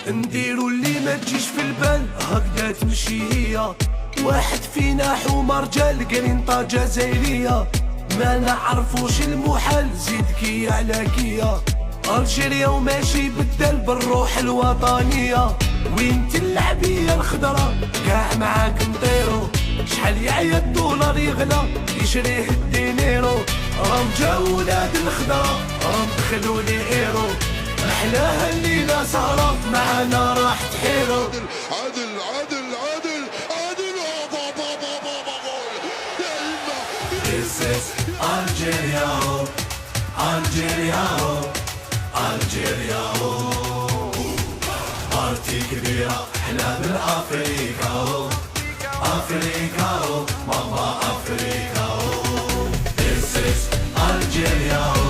نديرو اللي ما تجيش في البال، هكذا تمشي هي. واحد فينا حومة رجال قرينطة جزائرية، ما نعرفوش المحال زيد كيا على كيا. الجيريا وماشي بدل بالروح الوطنية، وين تلعبية الخضرا كاع معاك نطيرو. شحال يعيا الدولار يغلى يشريه الدينيرو، راهم جاو ولاد الخضرا راهم دخلوا لي ايرو. محلاها الليلة سهرة معانا راح تحيرو. عادل عادل عادل عادل بابا بابا بابا يا إما. This is Algeria, Algeria, Algeria. بارتي كبيرة احنا من أفريقيا، أفريقيا ماما أفريقيا. This is Algeria.